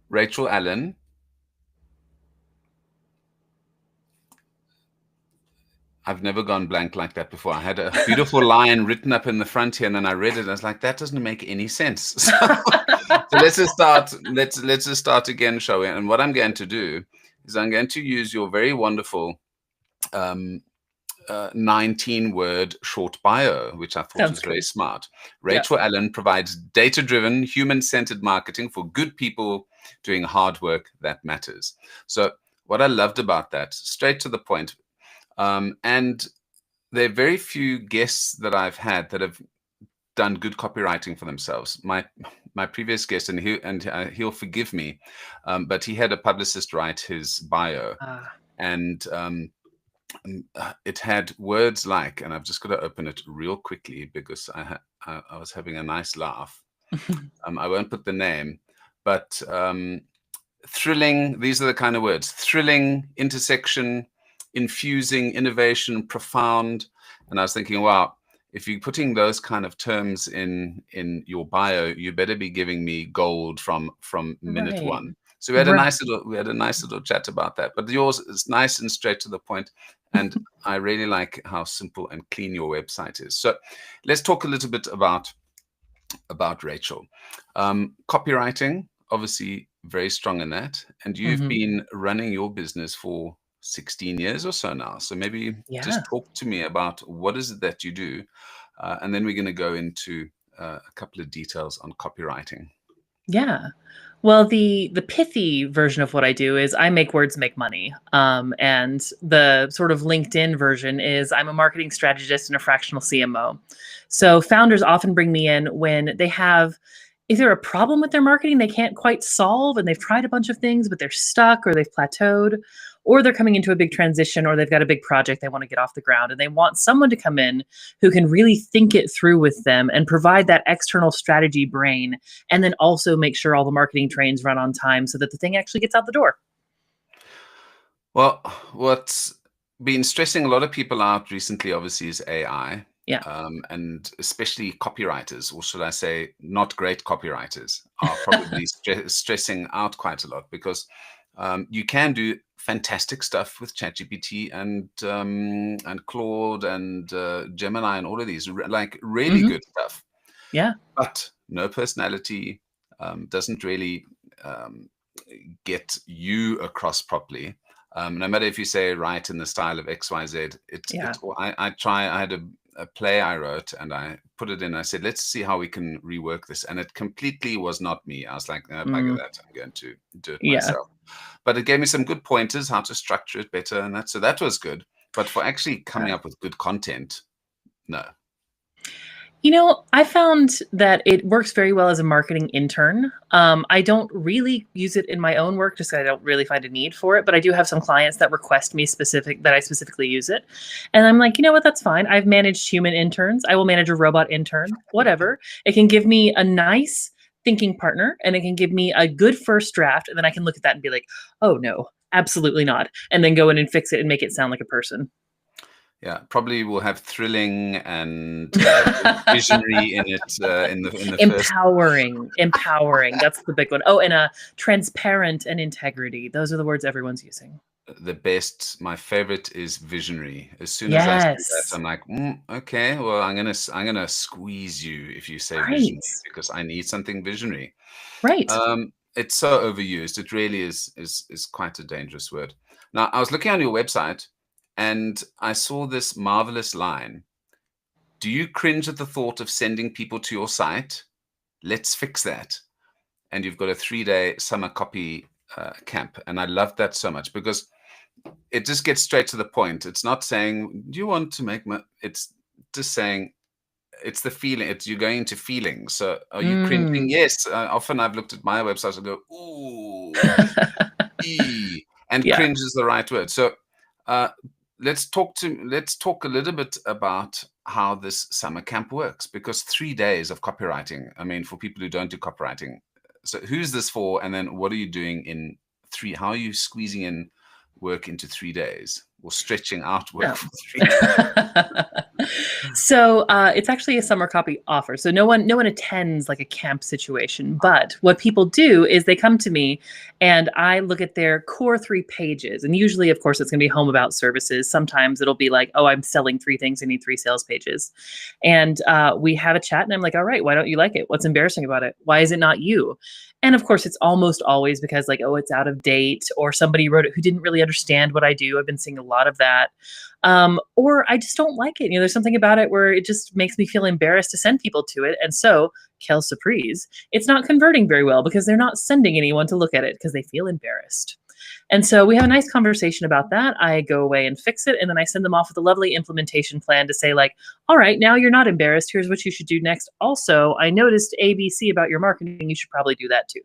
Rachel Allen. I've never gone blank like that before. I had a beautiful line written up in the front here, and then I read it, and I was like, that doesn't make any sense. So let's just start. Let's just start again, shall we? And what I'm going to do is I'm going to use your very wonderful 19-word short bio, which I thought Sounds was very good. smart. Yeah. Rachel Allen provides data-driven, human-centered marketing for good people doing hard work that matters. So what I loved about that, straight to the point, and there are very few guests that I've had that have done good copywriting for themselves. My previous guest, and he'll forgive me, but he had a publicist write his bio, Ah. and it had words like, and I've just got to open it real quickly because I was having a nice laugh. I won't put the name, but thrilling. These are the kind of words: thrilling, intersection, infusing, innovation, profound. And I was thinking, wow, if you're putting those kind of terms in your bio, you better be giving me gold from minute Right. one. So we had Right. a nice little chat about that. But yours is nice and straight to the point, and I really like how simple and clean your website is. So let's talk a little bit about Rachel. Copywriting, obviously very strong in that, and you've Hmm. been running your business for 16 years or so now. So maybe Yeah. just talk to me about what is it that you do, and then we're going to go into a couple of details on copywriting. Yeah. Well, the pithy version of what I do is I make words make money. And the sort of LinkedIn version is I'm a marketing strategist and a fractional CMO. So founders often bring me in when they have either a problem with their marketing they can't quite solve and they've tried a bunch of things, but they're stuck or they've plateaued, or they're coming into a big transition or they've got a big project they want to get off the ground and they want someone to come in who can really think it through with them and provide that external strategy brain and then also make sure all the marketing trains run on time so that the thing actually gets out the door. Well, what's been stressing a lot of people out recently, obviously, is AI. Yeah. And especially copywriters, or should I say, not great copywriters, are probably stressing out quite a lot because you can do fantastic stuff with ChatGPT and Claude and Gemini and all of these, like really Hmm. good stuff, Yeah. but no personality, doesn't really um, get you across properly. No matter if you say write in the style of XYZ, Yeah. I had a play I wrote and I put it in. I said, let's see how we can rework this. And it completely was not me. I was like, no, bugger Mm, that. I'm going to do it yeah. myself. But it gave me some good pointers how to structure it better. And so that was good. But for actually coming up with good content, no. I found that it works very well as a marketing intern. I don't really use it in my own work just 'cause I don't really find a need for it, but I do have some clients that request me specific that I specifically use it. And I'm like, you know what, that's fine. I've managed human interns. I will manage a robot intern, whatever. It can give me a nice thinking partner and it can give me a good first draft. And then I can look at that and be like, oh no, absolutely not. And then go in and fix it and make it sound like a person. Yeah, probably will have thrilling and visionary in it in the first. Empowering, empowering. That's the big one. Oh, and transparent and integrity. Those are the words everyone's using. The best, my favorite is visionary. As soon as I see that, Yes. I'm like, okay, well, I'm gonna squeeze you if you say Right. visionary because I need something visionary. Right. It's so overused. It really is quite a dangerous word. Now, I was looking on your website and I saw this marvelous line. Do you cringe at the thought of sending people to your site? Let's fix that. And you've got a 3-day summer copy camp, and I love that so much because it just gets straight to the point. It's not saying, "Do you want to make money?" It's just saying, it's the feeling. It's you're going into feelings. So, are you cringing? Mm. Yes. Often I've looked at my website and go, "Ooh, ee," and Yeah. cringe is the right word. So, uh, let's talk a little bit about how this summer camp works because 3 days of copywriting. I mean, for people who don't do copywriting, so who's this for? And then what are you doing in three? How are you squeezing in work into 3 days? or stretching outward No. for 3 days? So it's actually a summer copy offer. So no one attends like a camp situation. But what people do is they come to me and I look at their core 3 pages. And usually, of course, it's going to be home about services. Sometimes it'll be like, oh, I'm selling 3 things. I need 3 sales pages. And we have a chat and I'm like, all right, why don't you like it? What's embarrassing about it? Why is it not you? And of course, it's almost always because like, oh, it's out of date, or somebody wrote it who didn't really understand what I do. I've been seeing a lot of that. Or I just don't like it. There's something about it where it just makes me feel embarrassed to send people to it. And so, quelle surprise, it's not converting very well because they're not sending anyone to look at it because they feel embarrassed. And so we have a nice conversation about that. I go away and fix it. And then I send them off with a lovely implementation plan to say, like, all right, now you're not embarrassed. Here's what you should do next. Also, I noticed ABC about your marketing. You should probably do that too.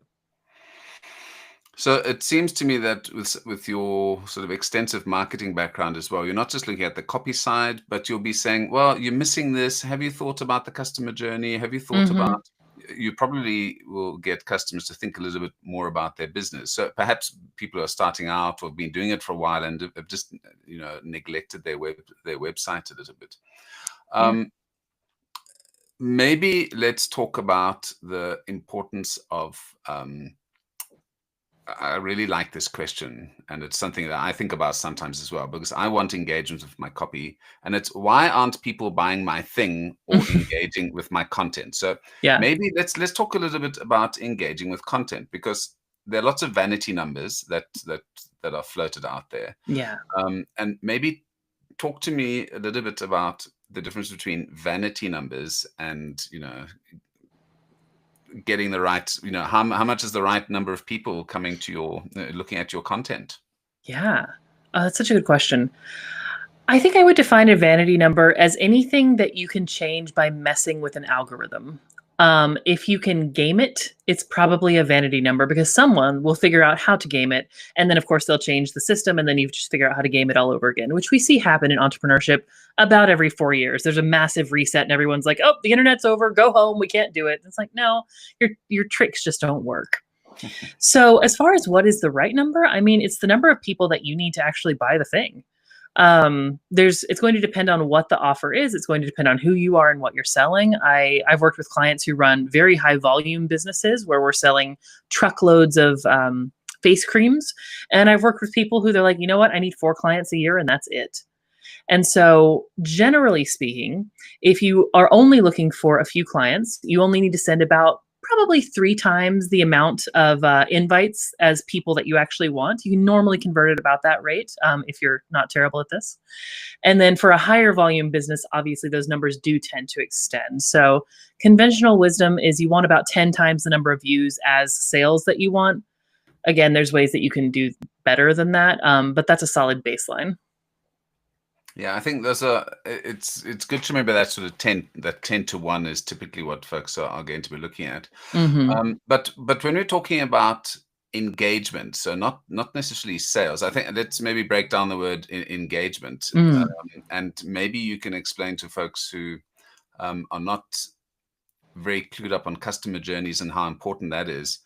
So it seems to me that with your sort of extensive marketing background as well, you're not just looking at the copy side, but you'll be saying, well, you're missing this. Have you thought about the customer journey? Have you thought Hmm. about, you probably will get customers to think a little bit more about their business. So perhaps people are starting out or have been doing it for a while and have just, neglected their website a little bit. Yeah. Um, Maybe let's talk about the importance of, I really like this question, and it's something that I think about sometimes as well, because I want engagement with my copy, and it's why aren't people buying my thing or engaging with my content? So Yeah. maybe let's talk a little bit about engaging with content, because there are lots of vanity numbers that are floated out there, Yeah. and maybe talk to me a little bit about the difference between vanity numbers and getting the right, how much is the right number of people coming to your looking at your content? Yeah. That's such a good question. I think I would define a vanity number as anything that you can change by messing with an algorithm. If you can game it, it's probably a vanity number because someone will figure out how to game it. And then, of course, they'll change the system and then you just figure out how to game it all over again, which we see happen in entrepreneurship about every 4 years. There's a massive reset and everyone's like, oh, the internet's over, go home, we can't do it. It's like, no, your tricks just don't work. So, as far as what is the right number, I mean, it's the number of people that you need to actually buy the thing. It's going to depend on what the offer is. It's going to depend on who you are and what you're selling. I've worked with clients who run very high volume businesses where we're selling truckloads of face creams. And I've worked with people who they're like, you know what, I need 4 clients a year and that's it. And so, generally speaking, if you are only looking for a few clients, you only need to send about probably 3 times the amount of invites as people that you actually want. You can normally convert at about that rate if you're not terrible at this. And then for a higher volume business, obviously those numbers do tend to extend. So, conventional wisdom is you want about 10 times the number of views as sales that you want. Again, there's ways that you can do better than that, but that's a solid baseline. Yeah, I think it's good to remember that sort of 10 to 1 is typically what folks are going to be looking at. Hmm. But when we're talking about engagement, so not necessarily sales, I think let's maybe break down the word engagement, Mm. and maybe you can explain to folks who are not very clued up on customer journeys and how important that is,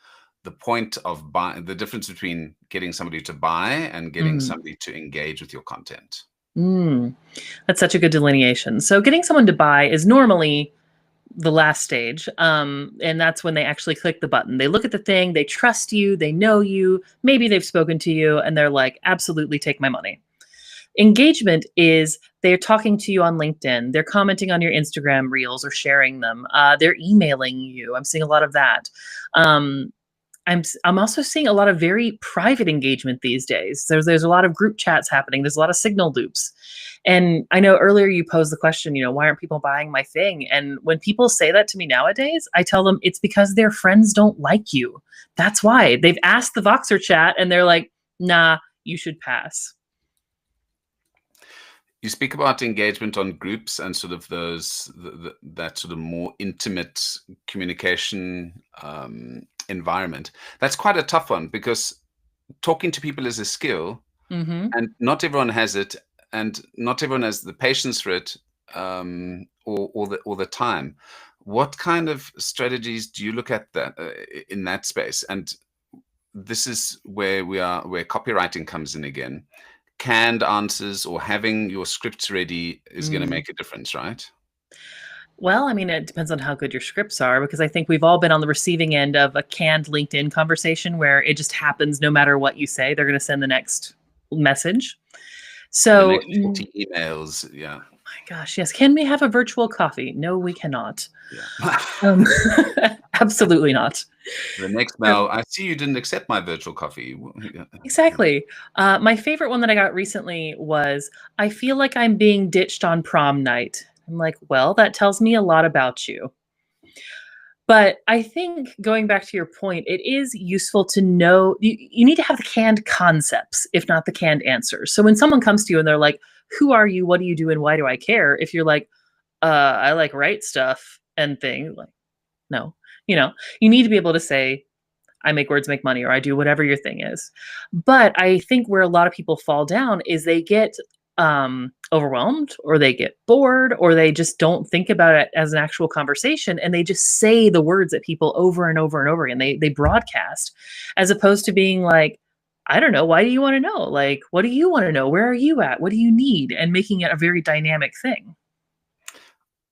the point of the difference between getting somebody to buy and getting Mm. somebody to engage with your content. Mm. That's such a good delineation. So getting someone to buy is normally the last stage. And that's when they actually click the button. They look at the thing, they trust you, they know you, maybe they've spoken to you, and they're like, absolutely take my money. Engagement is they're talking to you on LinkedIn, they're commenting on your Instagram reels or sharing them, they're emailing you. I'm seeing a lot of that. Um, I'm also seeing a lot of very private engagement these days. There's a lot of group chats happening. There's a lot of signal loops. And I know earlier you posed the question, why aren't people buying my thing? And when people say that to me nowadays, I tell them it's because their friends don't like you. That's why. They've asked the Voxer chat and they're like, nah, you should pass. You speak about engagement on groups and sort of that sort of more intimate communication environment. That's quite a tough one because talking to people is a skill, Hmm. and not everyone has it, and not everyone has the patience for it, or the time. What kind of strategies do you look at that in that space? And this is where copywriting comes in again. canned answers or having your scripts ready is going to make a difference, right? Well, I mean, it depends on how good your scripts are, because I think we've all been on the receiving end of a canned LinkedIn conversation where it just happens no matter what you say, they're going to send the next message. The So, next 40 emails, yeah. my gosh, yes. Can we have a virtual coffee? No, we cannot. Yeah. Absolutely not. The next mail, I see you didn't accept my virtual coffee. Exactly. My favorite one that I got recently was, I feel like I'm being ditched on prom night. I'm like, well, that tells me a lot about you. But I think, going back to your point, it is useful to know you need to have the canned concepts, if not the canned answers. So when someone comes to you and they're like, who are you? What do you do? And why do I care? If you're like, I like write stuff and things, like, no, you need to be able to say, I make words make money, or I do whatever your thing is. But I think where a lot of people fall down is they get overwhelmed, or they get bored, or they just don't think about it as an actual conversation, and they just say the words at people over and over and over again. They broadcast, as opposed to being like, I don't know, why do you want to know? Like, what do you want to know? Where are you at? What do you need? And making it a very dynamic thing.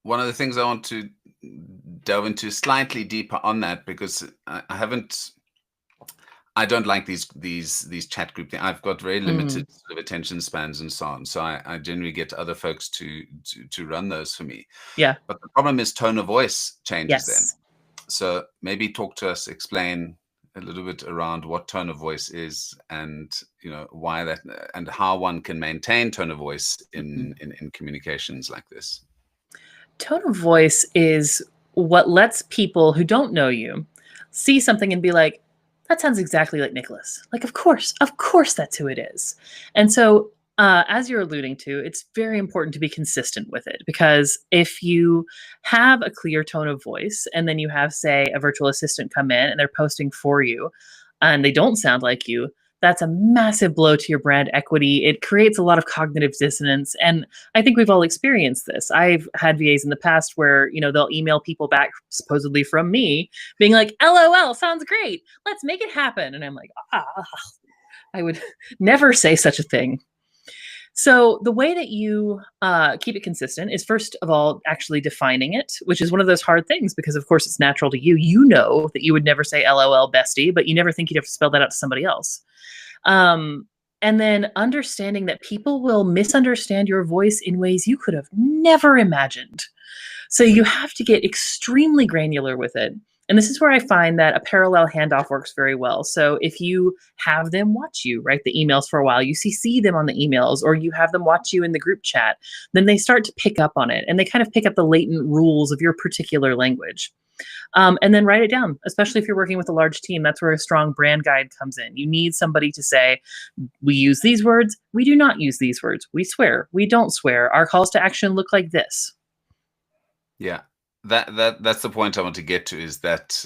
One of the things I want to delve into slightly deeper on that, because I don't like these chat group things. I've got very limited sort of attention spans and so on. So I generally get other folks to run those for me. Yeah. But the problem is tone of voice changes then. Yes. So maybe talk to us, explain a little bit around what tone of voice is, and why that, and how one can maintain tone of voice in communications like this. Tone of voice is what lets people who don't know you see something and be like, that sounds exactly like Nicholas. Like, of course that's who it is. And so, as you're alluding to, it's very important to be consistent with it, because if you have a clear tone of voice and then you have, say, a virtual assistant come in and they're posting for you and they don't sound like you, that's a massive blow to your brand equity. It creates a lot of cognitive dissonance. And I think we've all experienced this. I've had VAs in the past where, they'll email people back, supposedly from me, being like, LOL, sounds great. Let's make it happen. And I'm like, I would never say such a thing. So the way that you keep it consistent is, first of all, actually defining it, which is one of those hard things, because of course it's natural to you. You know that you would never say LOL bestie, but you never think you'd have to spell that out to somebody else. And then understanding that people will misunderstand your voice in ways you could have never imagined. So you have to get extremely granular with it. And this is where I find that a parallel handoff works very well. So if you have them watch you write the emails for a while, you CC them on the emails, or you have them watch you in the group chat, then they start to pick up on it, and they kind of pick up the latent rules of your particular language. And then write it down, especially if you're working with a large team. That's where a strong brand guide comes in. You need somebody to say, we use these words, we do not use these words, we swear, we don't swear, our calls to action look like this. Yeah, that's the point I want to get to, is that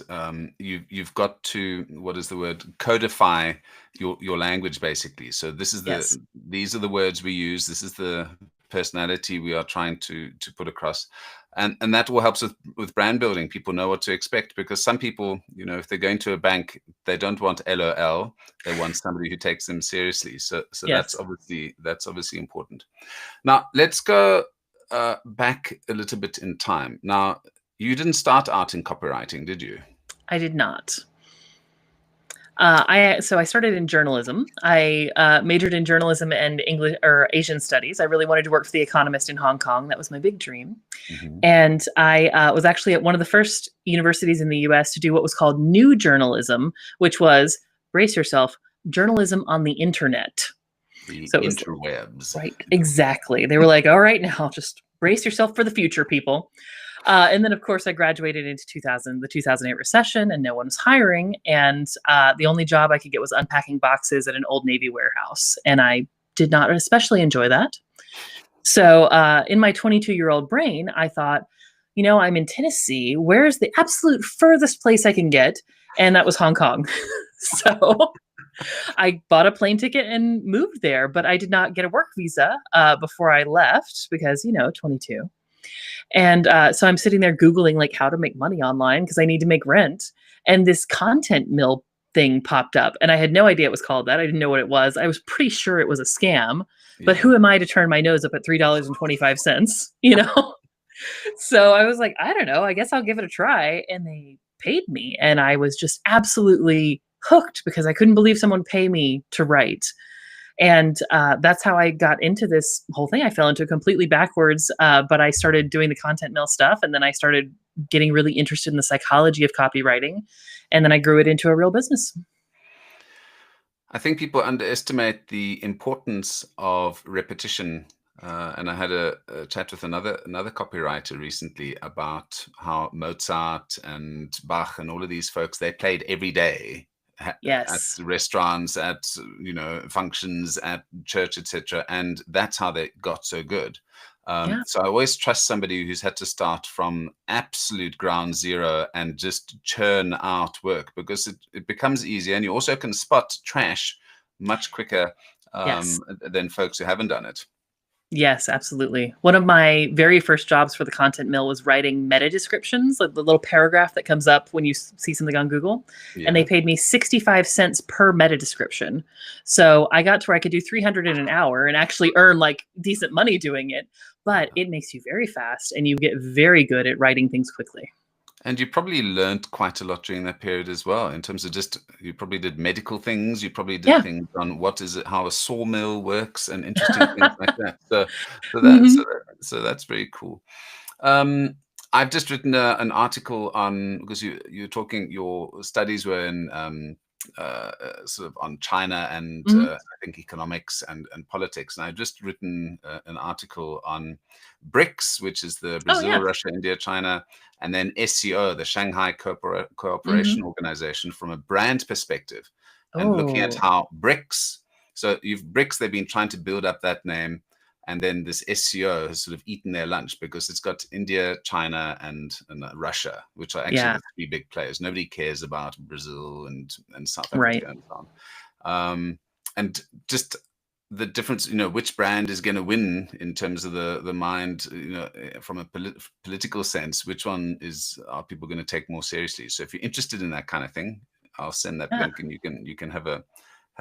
you've got to, what is the word, codify your language, basically. So this is these are the words we use, this is the personality we are trying to put across, and that all helps with brand building. People know what to expect, because some people, if they're going to a bank, they don't want LOL, they want somebody who takes them seriously. So Yes. that's obviously important. Now let's go back a little bit in time. Now, you didn't start out in copywriting, did you? I did not. I started in journalism. I majored in journalism and English or Asian studies. I really wanted to work for The Economist in Hong Kong. That was my big dream. And I was actually at one of the first universities in the US to do what was called new journalism, which was, brace yourself, journalism on the internet. The interwebs. Right, exactly. They were like, all right, now just brace yourself for the future, people. And then, of course, I graduated into the 2008 recession, and no one was hiring. And the only job I could get was unpacking boxes at an Old Navy warehouse. And I did not especially enjoy that. So in my 22-year-old brain, I thought, I'm in Tennessee. Where's the absolute furthest place I can get? And that was Hong Kong. So I bought a plane ticket and moved there, but I did not get a work visa before I left, because, 22. And so I'm sitting there Googling like how to make money online, because I need to make rent. And this content mill thing popped up, and I had no idea it was called that. I didn't know what it was. I was pretty sure it was a scam, but Yeah. who am I to turn my nose up at $3.25, you know? So I was like, I don't know, I guess I'll give it a try. And they paid me. And I was just absolutely hooked because I couldn't believe someone pay me to write. And that's how I got into this whole thing. I fell into it completely backwards, but I started doing the content mill stuff. And then I started getting really interested in the psychology of copywriting. And then I grew it into a real business. I think people underestimate the importance of repetition. And I had a chat with another copywriter recently about how Mozart and Bach and all of these folks, they played every day at Yes. restaurants, at functions, at church, etc. And that's how they got so good. Yeah. So I always trust somebody who's had to start from absolute ground zero and just churn out work, because it becomes easier, and you also can spot trash much quicker Yes. than folks who haven't done it. Yes, absolutely. One of my very first jobs for the Content Mill was writing meta descriptions, like the little paragraph that comes up when you see something on Google. Yeah. And they paid me 65 cents per meta description. So I got to where I could do 300 in an hour and actually earn like decent money doing it. But it makes you very fast and you get very good at writing things quickly. And you probably learned quite a lot during that period as well, in terms of just, you probably did medical things, you probably did Yeah. things on how a sawmill works and interesting things like that. Mhm. So that's very cool. I've just written an article on, because you're talking, your studies were in sort of on China and Mhm. I think economics and politics. And I've just written an article on BRICS, which is the Oh, Brazil, yeah. Russia, India, China, and then SCO, the Shanghai Cooperation Mhm. Organization, from a brand perspective, and looking at Oh, how BRICS, so BRICS, they've been trying to build up that name. And then this SCO has sort of eaten their lunch, because it's got India, China, and Russia, which are actually yeah. the three big players. Nobody cares about Brazil and South Right. Africa and so on. And just the difference, which brand is going to win in terms of the mind, from a political sense, which one are people going to take more seriously? So if you're interested in that kind of thing, I'll send that Yeah. link, and you can have a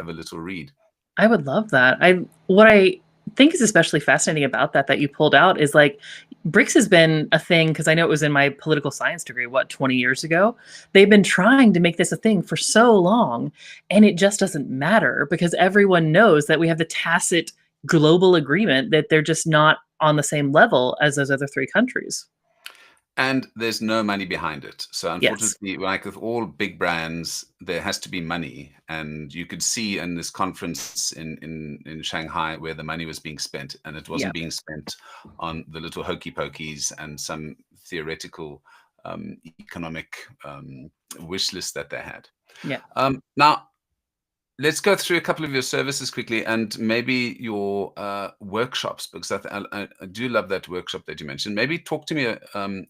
little read. I would love that. What I think is especially fascinating about that you pulled out is like BRICS has been a thing because I know it was in my political science degree, 20 years ago. They've been trying to make this a thing for so long, and it just doesn't matter because everyone knows that we have the tacit global agreement that they're just not on the same level as those other three countries. And there's no money behind it. So Yes. unfortunately, like with all big brands, there has to be money. And you could see in this conference in Shanghai where the money was being spent, and it wasn't Yep. being spent on the little hokey pokeys and some theoretical economic wish list that they had. Yeah. Now, let's go through a couple of your services quickly, and maybe your workshops, because I do love that workshop that you mentioned. Maybe talk to me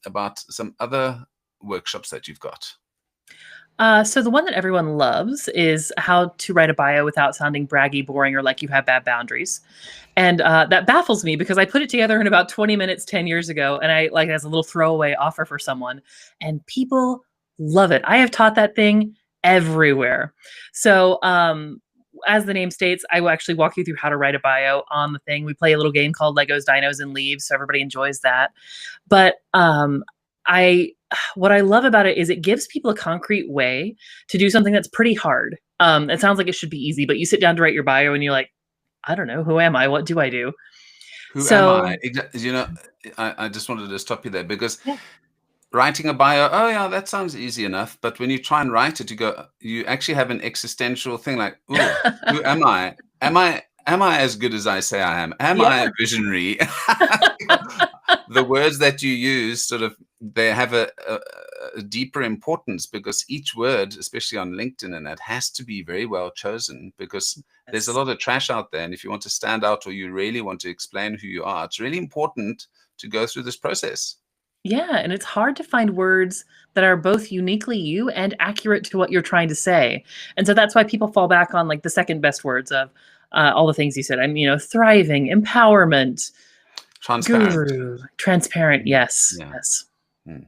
about some other workshops that you've got. So the one that everyone loves is how to write a bio without sounding braggy, boring, or like you have bad boundaries. And that baffles me because I put it together in about 20 minutes 10 years ago, and I like it as a little throwaway offer for someone, and people love it. I have taught that thing everywhere. So as the name states, I will actually walk you through how to write a bio on the thing. We play a little game called Legos, Dinos, and Leaves, so everybody enjoys that. But I what I love about it is it gives people a concrete way to do something that's pretty hard. It sounds like it should be easy, but you sit down to write your bio and you're like, I don't know, who am I? What do I do? Who am I? So I just wanted to stop you there, because yeah. writing a bio, oh yeah, that sounds easy enough. But when you try and write it, you actually have an existential thing like, oh, who am I? Am I as good as I say I am? Am I Yeah. a visionary? The words that you use sort of, they have a deeper importance, because each word, especially on LinkedIn, and that has to be very well chosen, because there's a Yes. lot of trash out there. And if you want to stand out, or you really want to explain who you are, it's really important to go through this process. Yeah, and it's hard to find words that are both uniquely you and accurate to what you're trying to say. And so that's why people fall back on like the second best words of all the things you said. Thriving, empowerment, Transparent. guru, transparent. Yes. Yeah. Yes. Mm.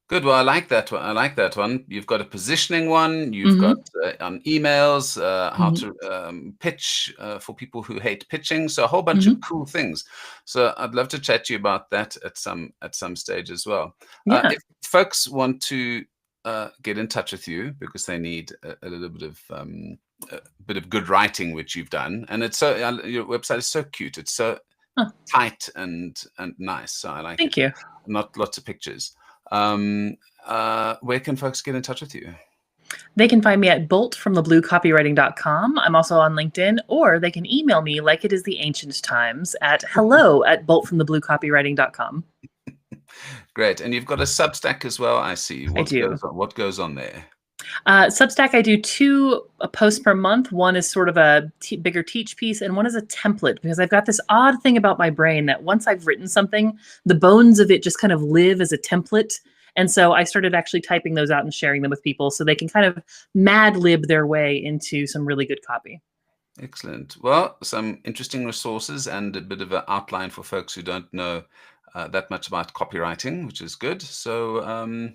Good. Well, I like that one. I like that one. You've got a positioning one. You've got Hmm. on emails, how Hmm. to pitch for people who hate pitching. So a whole bunch of Hmm. cool things. So I'd love to chat to you about that at some stage as well. Yeah. If folks want to get in touch with you because they need a little bit of good writing, which you've done, and it's so your website is so cute. It's so Oh, tight and nice. So I like thank it. you. Not lots of pictures. Where can folks get in touch with you? They can find me at boltfromthebluecopywriting.com. I'm also on LinkedIn, or they can email me like it is the ancient times at hello@boltfromthebluecopywriting.com. Great. And you've got a Substack as well, I see. I do. What goes on there? Substack, I do two posts per month. One is sort of a bigger teach piece, and one is a template because I've got this odd thing about my brain that once I've written something, the bones of it just kind of live as a template. And so I started actually typing those out and sharing them with people so they can kind of mad lib their way into some really good copy. Excellent. Well, some interesting resources and a bit of an outline for folks who don't know that much about copywriting, which is good. So,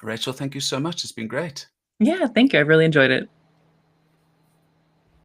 Rachel, thank you so much. It's been great. Yeah, thank you. I really enjoyed it.